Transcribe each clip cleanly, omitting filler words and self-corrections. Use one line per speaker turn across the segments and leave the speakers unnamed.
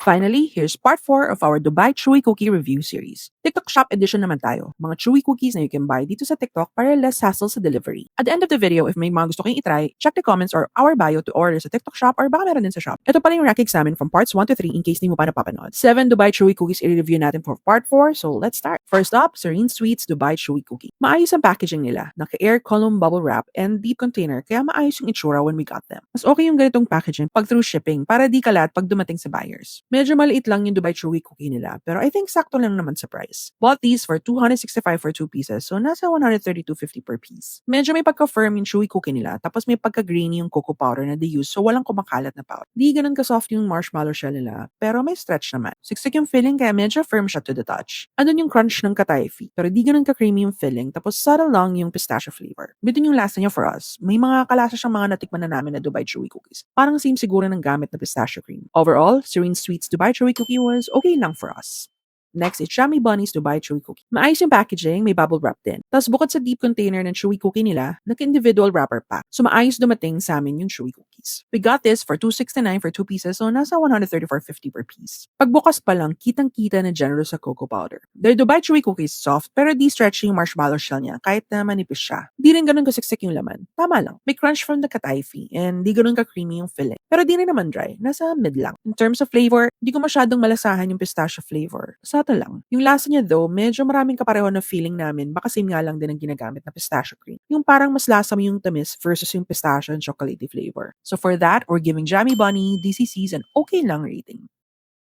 Finally, here's part 4 of our Dubai Chewy Cookie review series. TikTok Shop edition naman tayo. Mga chewy cookies na you can buy dito sa TikTok para less hassle sa delivery. At the end of the video, if may mga gusto kayong itry, check the comments or our bio to order sa TikTok Shop or baka meron din sa shop. Ito pala yung rankings namin from parts 1 to 3 in case di mo pa napapanood. 7 Dubai Chewy Cookies i-review natin for part 4, so let's start. First up, Serene Sweets Dubai Chewy Cookie. Maayos ang packaging nila. Naka-air column bubble wrap and deep container kaya maayos yung itsura when we got them. Mas okay yung ganitong packaging pag through shipping para di kalat pag dumating sa buyers. Medyo maliit lang yung Dubai Chewy Cookie nila, pero I think sakto lang naman sa price. Bought these for 265 for 2 pieces, so nasa 132.50 per piece. Medyo may pagka-firm yung chewy cookie nila, tapos may pagka-greeny yung cocoa powder na they use, so walang kumakalat na powder. Di ganun ka-soft yung marshmallow shell nila, pero may stretch naman. Siksik yung filling kaya medyo firm siya to the touch. Andun yung crunch ng kataifi, pero di ganun ka-creamy yung filling, tapos subtle lang yung pistachio flavor. Bitin yung lasa niya for us. May mga kalasa siyang mga natikman na namin na Dubai Chewy Cookies. Parang same siguro ng gamit na pistachio cream. Overall, Serene Sweets Dubai Chewy Cookie was okay lang for us. Next is Chami Bunny's Dubai Chewy Cookie. Maayos yung packaging, may bubble wrap din. Tapos bukod sa deep container ng chewy cookie nila, naka-individual wrapper pack. So maayos dumating sa amin yung chewy cookies. We got this for 269 for 2 pieces, so nasa 134.50 per piece. Pagbukas pa lang, kitang-kita na generous sa cocoa powder. Their Dubai Chewy Cookies soft, pero di stretchy yung marshmallow shell niya kahit na manipis siya. Di rin ganun kasiksik yung laman. Tama lang. May crunch from the kataifi and di ganun ka-creamy yung filling. Pero di rin naman dry. Nasa mid lang. In terms of flavor, di ko masyadong malasahan yung pistachio flavor. Sato lang. Yung lasa niya though, medyo maraming kapareho na feeling namin. Baka same nga lang din ang ginagamit na pistachio cream. Yung parang mas lasa mo yung tamis versus yung pistachio and chocolatey flavor. So for that, we're giving Jammy Bunny DCC's an okay lang rating.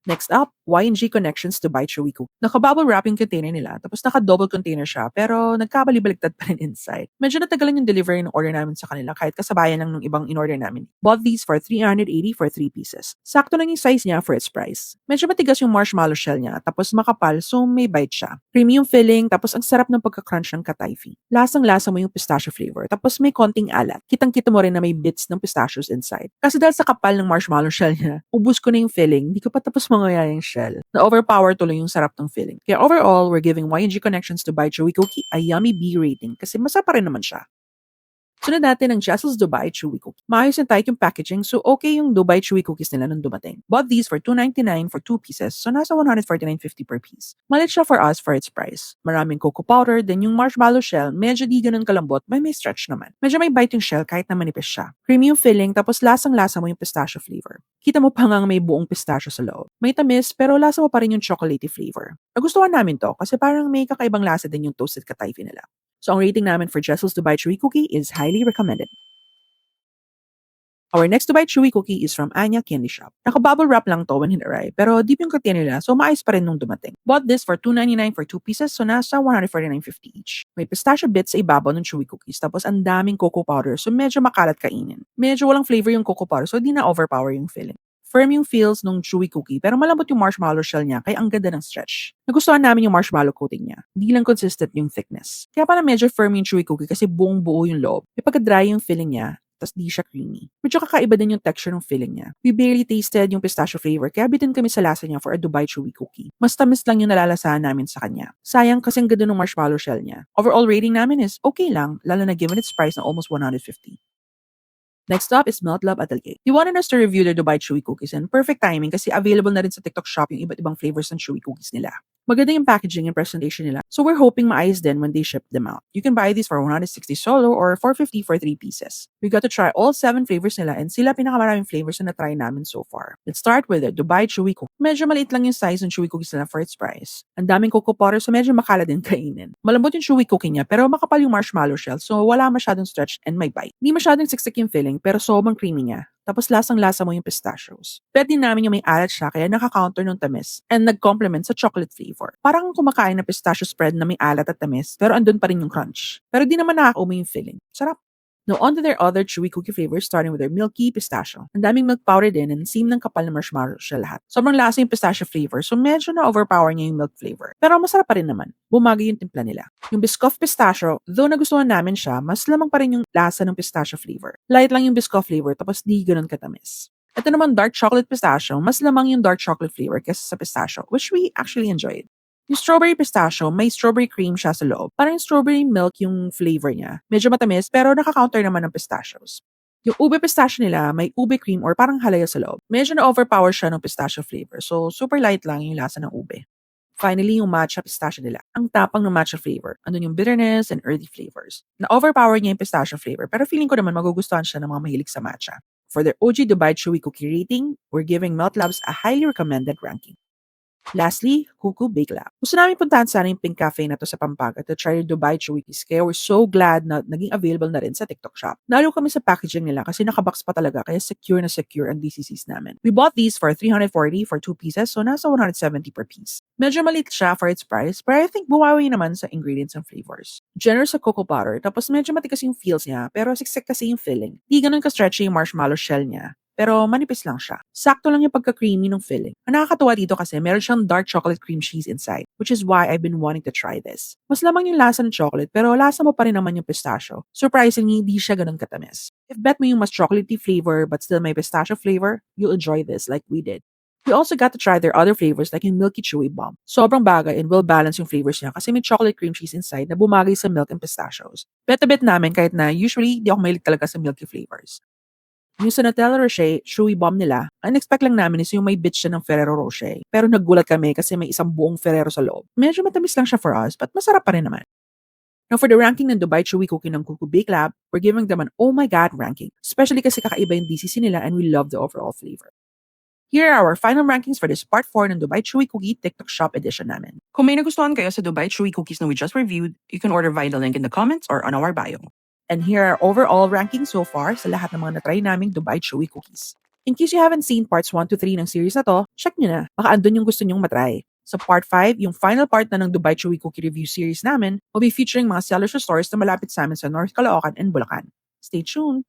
Next up, Y&G Connections Dubai Chewy Cookie. Naka-bubble wrap yung container nila, tapos naka-double container siya, pero nagkabali-baliktad pa rin inside. Medyo natagalan yung delivery ng order namin sa kanila kahit kasabayan lang ng ibang in-order namin. Bought these for 380 for 3 pieces. Sakto lang yung size niya for its price. Medyo matigas yung marshmallow shell niya, tapos makapal, so may bite siya. Creamy yung filling, tapos ang sarap ng pagka-crunch ng kataifi. Lasang-lasa mo yung pistachio flavor, tapos may konting alat. Kitang-kita mo rin na may bits ng pistachios inside. Kasi dahil sa kapal ng marshmallow shell niya, ubus ko na yung filling, di ko pa tapos mangyayari yung shell. Na-overpower tuloy yung sarap ng filling. Kaya overall, we're giving Y&G Connections Dubai Chewy Cookie a yummy B rating kasi masarap pa rin naman siya. Sunod natin ang Jessel's Dubai Chewy Cookie. Maayos and tight yung packaging, so okay yung Dubai Chewy Cookies nila nung dumating. Bought these for 299 for 2 pieces, so nasa 149.50 per piece. Malit siya for us for its price. Maraming cocoa powder, then yung marshmallow shell, medyo di ganun kalambot, may stretch naman. Medyo may bite yung shell kahit na manipis siya. Creamy yung filling, tapos lasang-lasa mo yung pistachio flavor. Kita mo pa nga may buong pistachio sa loob. May tamis, pero lasa mo pa rin yung chocolatey flavor. Nagustuhan namin to kasi parang may kakaibang lasa din yung toasted kataifi nila. So ang rating namin for Jessel's Dubai Chewy Cookie is highly recommended. Our next Dubai Chewy Cookie is from Anya Candy Shop. Naka-bubble wrap lang to when it arrived, pero deep yung container nila, so maayos pa rin nung dumating. Bought this for 299 for 2 pieces, so nasa 149.50 each. May pistachio bits sa ibabaw ng chewy cookies, tapos ang daming cocoa powder, so medyo makalat kainin. Medyo walang flavor yung cocoa powder, so di na overpower yung filling. Firm yung feels nung chewy cookie, pero malambot yung marshmallow shell niya, kaya ang ganda ng stretch. Nagustuhan namin yung marshmallow coating niya. Di lang consistent yung thickness. Kaya pala medyo firm yung chewy cookie kasi buong buo yung loob. May pagka-dry yung filling niya, tas di siya creamy. Medyo kakaiba din yung texture ng filling niya. We barely tasted yung pistachio flavor, kaya bitin kami sa lasa niya for a Dubai Chewy Cookie. Mas tamis lang yung nalalasahan namin sa kanya. Sayang kasi ang ganda ng marshmallow shell niya. Overall rating namin is okay lang, lalo na given its price na almost 150. Next up is Melt Love Atelier. They wanted us to review their Dubai Chewy Cookies and perfect timing kasi available na rin sa TikTok Shop yung iba't ibang flavors ng chewy cookies nila. Maganda yung packaging and presentation nila, so we're hoping maayos din when they ship them out. You can buy these for 160 solo or 450 for 3 pieces. We got to try all 7 flavors nila and sila pinakamaraming flavors na na-try namin so far. Let's start with the Dubai Chewy Cookie. Medyo maliit lang yung size ng chewy cookies nila for its price. Ang daming cocoa powder so medyo makala din kainin. Malambot yung chewy cookie niya pero makapal yung marshmallow shell so wala masyadong stretch and may bite. Hindi masyadong siksik yung filling pero sobrang creamy niya. Tapos lasang-lasa mo yung pistachios. Pwede namin yung may alat siya kaya naka-counter ng tamis and nag-complement sa chocolate flavor. Parang kumakain na pistachio spread na may alat at tamis pero andun pa rin yung crunch. Pero di naman nakakaumi yung filling. Sarap. Now on to their other chewy cookie flavors starting with their milky pistachio. Ang daming milk powder din and same ng kapal na marshmallow siya lahat. Sobrang lasa yung pistachio flavor so medyo na-overpower niya yung milk flavor. Pero masarap pa rin naman. Bumagay yung timpla nila. Yung Biscoff pistachio, though nagustuhan namin siya, mas lamang pa rin yung lasa ng pistachio flavor. Light lang yung Biscoff flavor tapos di ganun katamis. Ito naman dark chocolate pistachio, mas lamang yung dark chocolate flavor kaysa sa pistachio, which we actually enjoyed. Yung strawberry pistachio, may strawberry cream siya sa loob. Parang strawberry milk yung flavor niya. Medyo matamis, pero naka-counter naman ng pistachios. Yung ube pistachio nila, may ube cream or parang halaya sa loob. Medyo na-overpower siya ng pistachio flavor, so super light lang yung lasa ng ube. Finally, yung matcha pistachio nila. Ang tapang ng matcha flavor. Andun yung bitterness and earthy flavors. Na-overpower niya yung pistachio flavor, pero feeling ko naman magugustuhan siya ng mga mahilig sa matcha. For their OG Dubai Chewy Cookie rating, we're giving Melt Labs a highly recommended ranking. Lastly, Huku Bake Lab. Gusto namin puntahan sana yung Pink Cafe na to sa Pampanga to try yung Dubai Chewikis. Kaya we're so glad na naging available na rin sa TikTok shop. Nalo kami sa packaging nila kasi nakabox pa talaga kaya secure na secure ang DCCs namin. We bought these for 340 for 2 pieces so nasa 170 per piece. Medyo maliit siya for its price pero I think bumawi naman sa ingredients and flavors. Generous sa cocoa butter tapos medyo matigas yung feels niya pero siksik kasi yung filling. Di ganun ka-stretchy yung marshmallow shell niya. Pero manipis lang siya. Sakto lang yung pagka-creamy ng filling. Ang nakakatuwa dito kasi meron siyang dark chocolate cream cheese inside, which is why I've been wanting to try this. Mas lamang yung lasa ng chocolate pero lasa mo pa rin naman yung pistachio. Surprisingly, hindi siya ganun katamis. If bet mo yung mas chocolatey flavor but still may pistachio flavor, you'll enjoy this like we did. We also got to try their other flavors like yung Milky Chewy Bomb. Sobrang bagay and well balanced yung flavors niya kasi may chocolate cream cheese inside na bumagay sa milk and pistachios. Bet na bet namin kahit na usually di ako mahilig talaga sa milky flavors. Yung sa Nutella Rocher, chewy bomb nila, ang expect lang namin is yung may bit siya ng Ferrero Rocher. Pero nagulat kami kasi may isang buong Ferrero sa loob. Medyo matamis lang siya for us, but masarap pa rin naman. Now for the ranking ng Dubai Chewy Cookie ng Kuku Bake Lab, we're giving them an oh my god ranking. Especially kasi kakaiba yung DCC nila and we love the overall flavor. Here are our final rankings for this part 4 ng Dubai Chewy Cookie TikTok Shop edition namin. Kung may nagustuhan kayo sa Dubai Chewy Cookies na we just reviewed, you can order via the link in the comments or on our bio. And here are overall rankings so far sa lahat ng mga natry naming Dubai Chewy Cookies. In case you haven't seen parts 1 to 3 ng series na to, check nyo na. Baka andun yung gusto nyong matry. Sa part 5, yung final part na ng Dubai Chewy Cookie review series namin, will be featuring mga sellers or stores na malapit sa amin sa North Caloocan and Bulacan. Stay tuned!